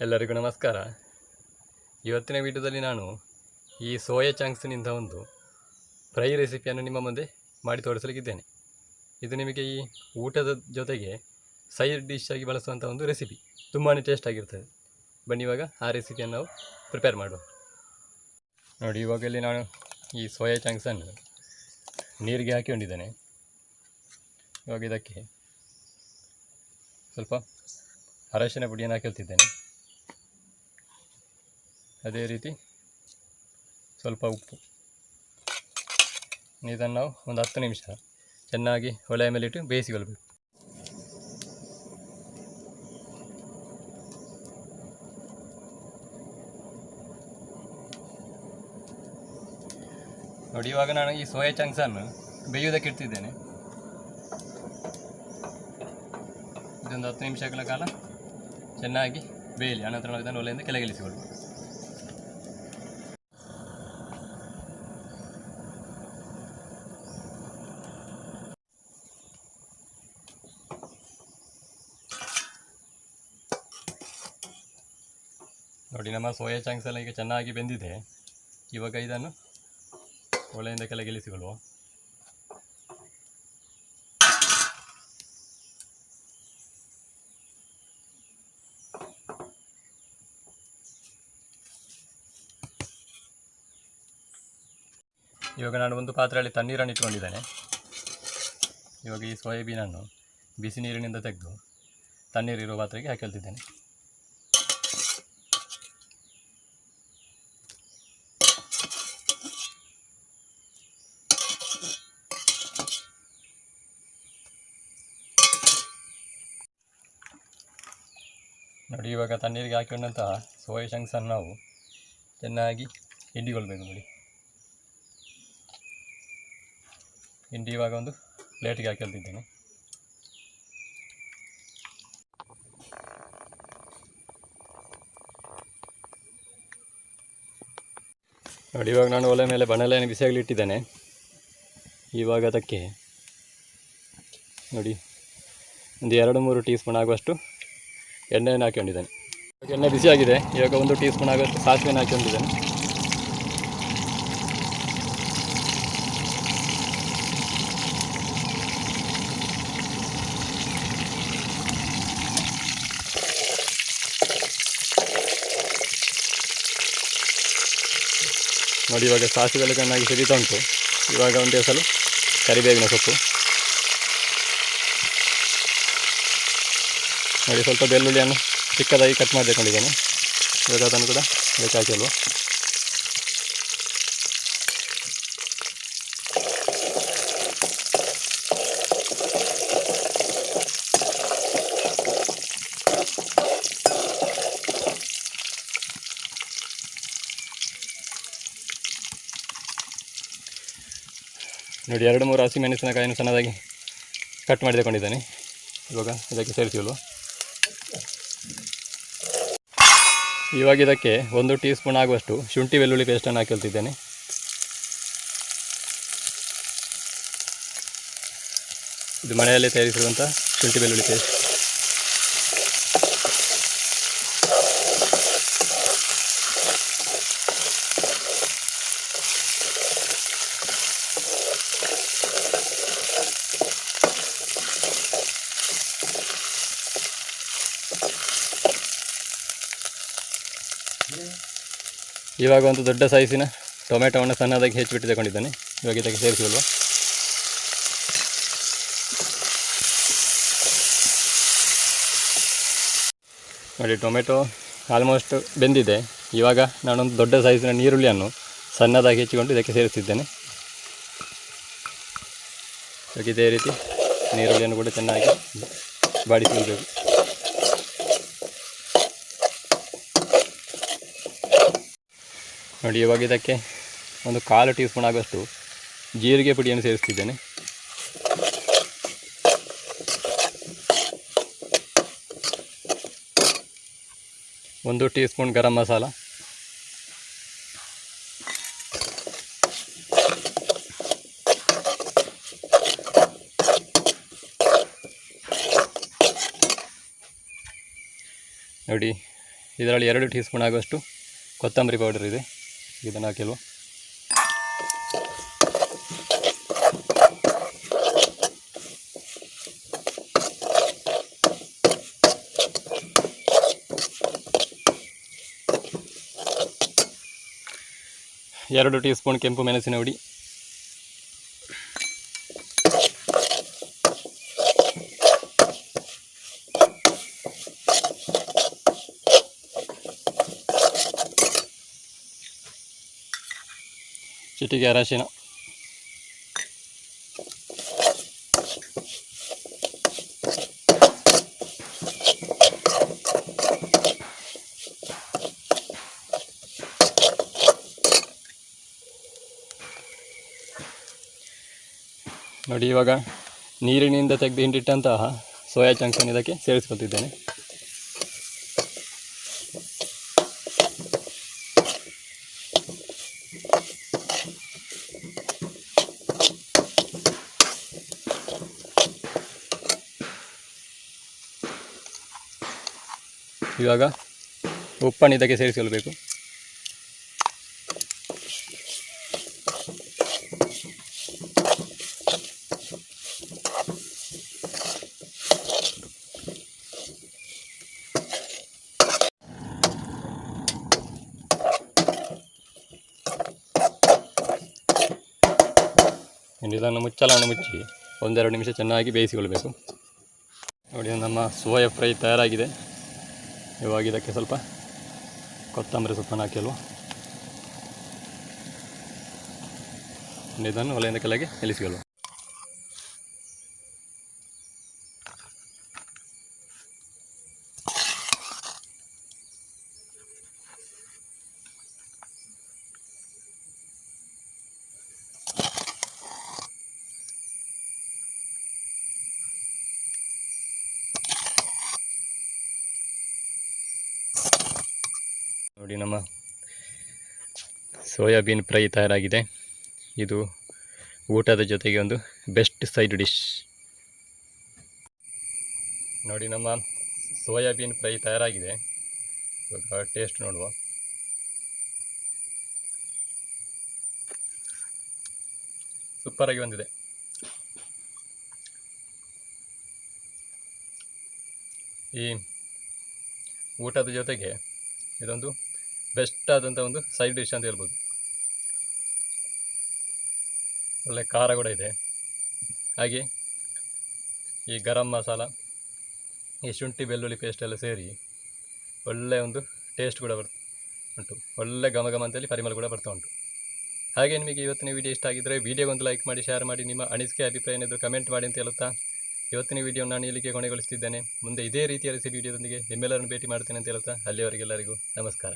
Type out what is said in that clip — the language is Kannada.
ಎಲ್ಲರಿಗೂ ನಮಸ್ಕಾರ. ಇವತ್ತಿನ ವಿಡಿಯೋದಲ್ಲಿ ನಾನು ಈ ಸೋಯಾ ಚಂಕ್ಸ್ನಿಂದ ಒಂದು ಫ್ರೈ ರೆಸಿಪಿಯನ್ನು ನಿಮ್ಮ ಮುಂದೆ ಮಾಡಿ ತೋರಿಸಲಿಕ್ಕಿದ್ದೇನೆ. ಇದು ನಿಮಗೆ ಈ ಊಟದ ಜೊತೆಗೆ ಸೈಡ್ ಡಿಶ್ ಆಗಿ ಬಳಸುವಂಥ ಒಂದು ರೆಸಿಪಿ. ತುಂಬಾ ಟೇಸ್ಟ್ ಆಗಿರ್ತದೆ. ಬನ್ನಿ ಇವಾಗ ಆ ರೆಸಿಪಿಯನ್ನು ನಾವು ಪ್ರಿಪೇರ್ ಮಾಡುವ. ನೋಡಿ, ಇವಾಗ ಇಲ್ಲಿ ನಾನು ಈ ಸೋಯಾ ಚಂಕ್ಸನ್ನು ನೀರಿಗೆ ಹಾಕಿಕೊಂಡಿದ್ದೇನೆ. ಇವಾಗ ಇದಕ್ಕೆ ಸ್ವಲ್ಪ ಅರಶಿನ ಪುಡಿಯನ್ನು ಹಾಕಿರ್ತಿದ್ದೇನೆ. ಅದೇ ರೀತಿ ಸ್ವಲ್ಪ ಉಪ್ಪು. ಇದನ್ನು ನಾವು ಒಂದು 10 ನಿಮಿಷ ಚೆನ್ನಾಗಿ ಒಲೆಯ ಮೇಲಿಟ್ಟು ಬೇಯಿಸಿಕೊಳ್ಬೇಕು. ನೋಡಿ, ಇವಾಗ ನಾನು ಈ ಸೋಯಾ ಚಂಕ್ಸನ್ನು ಬೇಯುವುದಕ್ಕೆ ಇಡ್ತಿದ್ದೇನೆ. ಇದೊಂದು 10 ನಿಮಿಷಗಳ ಕಾಲ ಚೆನ್ನಾಗಿ ಬೇಯಲಿ. ಅನಂತರ ನಾವು ಇದನ್ನು ಒಲೆಯಿಂದ ಕೆಳಗಿಳಿಸಿಕೊಳ್ಳುವ. ನೋಡಿ, ನಮ್ಮ ಸೋಯಾ ಚಂಕ್ಸ್ ಎಲ್ಲ ಈಗ ಚೆನ್ನಾಗಿ ಬೆಂದಿದೆ. ಇವಾಗ ಇದನ್ನು ಒಲೆಯಿಂದ ಕೆಳಗಿಳಿಸಿಕೊಳ್ಳುವ. ಇವಾಗ ನಾನು ಒಂದು ಪಾತ್ರೆಯಲ್ಲಿ ತಣ್ಣೀರನ್ನು ಇಟ್ಕೊಂಡಿದ್ದೇನೆ. ಇವಾಗ ಈ ಸೋಯಾಬೀನನ್ನು ಬಿಸಿ ನೀರಿನಿಂದ ತೆಗೆದು ತಣ್ಣೀರಿರುವ ಪಾತ್ರೆಗೆ ಹಾಕಿಳ್ತಿದ್ದೇನೆ. ನೋಡಿ, ಇವಾಗ ತಣ್ಣೀರಿಗೆ ಹಾಕಿಕೊಂಡಂತಹ ಸೋಯಾ ಚಂಕ್ಸನ್ನು ನಾವು ಚೆನ್ನಾಗಿ ಹಿಂಡಿಕೊಳ್ಬೇಕು. ನೋಡಿ, ಹಿಂಡಿ ಇವಾಗ ಒಂದು ಪ್ಲೇಟಿಗೆ ಹಾಕಿಳ್ತಿದ್ದೇನೆ. ನೋಡಿ, ಇವಾಗ ನಾನು ಒಲೆ ಮೇಲೆ ಬಾಣಲೆಯನ್ನು ಬಿಸಿಯಾಗಲಿ ಇಟ್ಟಿದ್ದೇನೆ. ಇವಾಗ ಅದಕ್ಕೆ ನೋಡಿ ಒಂದು 2-3 ಟೀ ಸ್ಪೂನ್ ಆಗುವಷ್ಟು ಎಣ್ಣೆಯನ್ನು ಹಾಕಿಕೊಂಡಿದ್ದೇನೆ. ಎಣ್ಣೆ ಬಿಸಿಯಾಗಿದೆ. ಇವಾಗ 1 ಟೀ ಸ್ಪೂನ್ ಆಗುವಷ್ಟು ಸಾಸಿವೆಯನ್ನು ಹಾಕಿಕೊಂಡಿದ್ದೇನೆ. ನೋಡಿ, ಇವಾಗ ಸಾಸಿವೆಲ್ಲ ಚೆನ್ನಾಗಿ ಸಿಡಿತಾ ಉಂಟು. ಇವಾಗ ಒಂದು ಎಸಲು ಕರಿಬೇವಿನ ಸೊಪ್ಪು. ನೋಡಿ, ಸ್ವಲ್ಪ ಬೆಳ್ಳುಳ್ಳಿಯನ್ನು ಚಿಕ್ಕದಾಗಿ ಕಟ್ ಮಾಡಿಕೊಂಡಿದ್ದೇನೆ. ಇವಾಗ ಅದನ್ನು ಕೂಡ ಅದಕ್ಕೆ ಹಾಕಲ್ವ. ನೋಡಿ, 2-3 ಹಸಿಮೆಣಸಿನಕಾಯಿಯನ್ನು ಸಣ್ಣದಾಗಿ ಕಟ್ ಮಾಡಿ ತಗೊಂಡಿದ್ದೇನೆ. ಇವಾಗ ಇದಕ್ಕೆ ಸೇರಿಸಿಲ್ವ. ಇವಾಗ ಇದಕ್ಕೆ 1 ಟೀ ಸ್ಪೂನ್ ಆಗುವಷ್ಟು ಶುಂಠಿ ಬೆಳ್ಳುಳ್ಳಿ ಪೇಸ್ಟನ್ನು ಹಾಕಿಳ್ತಿದ್ದೇನೆ. ಇದು ಮನೆಯಲ್ಲಿ ತಯಾರಿಸಿರುವಂಥ ಶುಂಠಿ ಬೆಳ್ಳುಳ್ಳಿ ಪೇಸ್ಟ್. ಇವಾಗ ಒಂದು ದೊಡ್ಡ ಸೈಜಿನ ಟೊಮೆಟೊವನ್ನು ಸಣ್ಣದಾಗಿ ಹೆಚ್ಚಿಬಿಟ್ಟು ತಗೊಂಡಿದ್ದೇನೆ. ಇವಾಗ ಇದಕ್ಕೆ ಸೇರಿಸಿಲ್ವ. ನೋಡಿ, ಟೊಮೆಟೊ ಆಲ್ಮೋಸ್ಟ್ ಬೆಂದಿದೆ. ಇವಾಗ ನಾನೊಂದು ದೊಡ್ಡ ಸೈಜಿನ ನೀರುಳ್ಳಿಯನ್ನು ಸಣ್ಣದಾಗಿ ಹೆಚ್ಚಿಕೊಂಡು ಇದಕ್ಕೆ ಸೇರಿಸ್ತಿದ್ದೇನೆ. ಇವಾಗ ಇದೇ ರೀತಿ ನೀರುಳ್ಳಿಯನ್ನು ಕೂಡ ಚೆನ್ನಾಗಿ ಬಾಡಿಸಿಕೊಳ್ಬೇಕು. ನೋಡಿ, ಇವಾಗ ಇದಕ್ಕೆ ಒಂದು 1/4 ಟೀ ಸ್ಪೂನ್ ಆಗುವಷ್ಟು ಜೀರಿಗೆ ಪುಡಿಯನ್ನು ಸೇರಿಸ್ತಿದ್ದೇನೆ. ಒಂದು ಟೀ ಸ್ಪೂನ್ ಗರಂ ಮಸಾಲ. ನೋಡಿ ಇದರಲ್ಲಿ 2 ಟೀ ಸ್ಪೂನ್ ಆಗುವಷ್ಟು ಕೊತ್ತಂಬರಿ ಪೌಡರ್ ಇದೆ. ಇದನ್ನು ಹಾಕಿಲ್ವ. ಎರಡು ಟೀ ಸ್ಪೂನ್ ಕೆಂಪು ಮೆಣಸಿನ ಹುಡಿ, ಚಿಟಿಕೆ ಅರಶಿನ, ನೋಡಿ. ಇವಾಗ ನೀರಿನಿಂದ ತೆಗೆದು ಹಿಂಡಿಟ್ಟಂತಹ ಸೋಯಾ ಚಂಕ್ಸನ್ನು ಇದಕ್ಕೆ ಸೇರಿಸ್ಕೊತಿದ್ದೇನೆ. ಇವಾಗ ಉಪ್ಪನ್ನು ಇದಕ್ಕೆ ಸೇರಿಸಿಕೊಳ್ಬೇಕು. ಇದನ್ನು ಮುಚ್ಚಳವನ್ನು ಮುಚ್ಚಿ 1-2 ನಿಮಿಷ ಚೆನ್ನಾಗಿ ಬೇಯಿಸಿಕೊಳ್ಬೇಕು. ನೋಡಿ, ನಮ್ಮ ಸೋಯಾ ಫ್ರೈ ತಯಾರಾಗಿದೆ. ಇವಾಗ ಇದಕ್ಕೆ ಸ್ವಲ್ಪ ಕೊತ್ತಂಬರಿ ಸೊಪ್ಪನ್ನು ಹಾಕಿಲ್ವ. ಇದನ್ನು ಒಲೆಯಿಂದ ಕೆಳಗೆ ಇಳಿಸಿಕೊಳ್ಳುವ. ನೋಡಿ, ನಮ್ಮ ಸೋಯಾಬೀನ್ ಫ್ರೈ ತಯಾರಾಗಿದೆ. ಇದು ಊಟದ ಜೊತೆಗೆ ಒಂದು ಬೆಸ್ಟ್ ಸೈಡ್ ಡಿಶ್. ನೋಡಿ, ನಮ್ಮ ಸೋಯಾಬೀನ್ ಫ್ರೈ ತಯಾರಾಗಿದೆ. ಇವಾಗ ಟೇಸ್ಟ್ ನೋಡುವ. ಸೂಪರಾಗಿ ಬಂದಿದೆ. ಈ ಊಟದ ಜೊತೆಗೆ ಇದೊಂದು ಬೆಸ್ಟ್ ಆದಂಥ ಒಂದು ಸೈಡ್ ಡಿಶ್ ಅಂತ ಹೇಳ್ಬೋದು. ಒಳ್ಳೆ ಖಾರ ಕೂಡ ಇದೆ. ಹಾಗೆ ಈ ಗರಂ ಮಸಾಲ, ಈ ಶುಂಠಿ ಬೆಳ್ಳುಳ್ಳಿ ಪೇಸ್ಟ್ ಎಲ್ಲ ಸೇರಿ ಒಳ್ಳೆ ಒಂದು ಟೇಸ್ಟ್ ಕೂಡ ಉಂಟು. ಒಳ್ಳೆ ಘಮ ಘಮ ಅಂತೇಳಿ ಪರಿಮಳ ಕೂಡ ಬರ್ತಾ ಉಂಟು. ಹಾಗೆ ನಿಮಗೆ ಇವತ್ತಿನ ವಿಡಿಯೋ ಇಷ್ಟ ಆಗಿದ್ದರೆ ವಿಡಿಯೋಗೊಂದು ಲೈಕ್ ಮಾಡಿ, ಶೇರ್ ಮಾಡಿ, ನಿಮ್ಮ ಅನಿಸಿಕೆ ಅಭಿಪ್ರಾಯ ಏನಾದರೂ ಕಮೆಂಟ್ ಮಾಡಿ ಅಂತ ಹೇಳುತ್ತಾ ಇವತ್ತಿನ ವಿಡಿಯೋ ನಾನು ಇಲ್ಲಿಗೆ ಕೊನೆಗೊಳಿಸ್ತಿದ್ದೇನೆ. ಮುಂದೆ ಇದೇ ರೀತಿಯ ರೆಸಿಪಿ ವಿಡಿಯೋದೊಂದಿಗೆ ನಿಮ್ಮೆಲ್ಲರನ್ನು ಭೇಟಿ ಮಾಡ್ತೇನೆ ಅಂತ ಹೇಳುತ್ತಾ ಅಲ್ಲಿಯವರೆಗೆಲ್ಲರಿಗೂ ನಮಸ್ಕಾರ.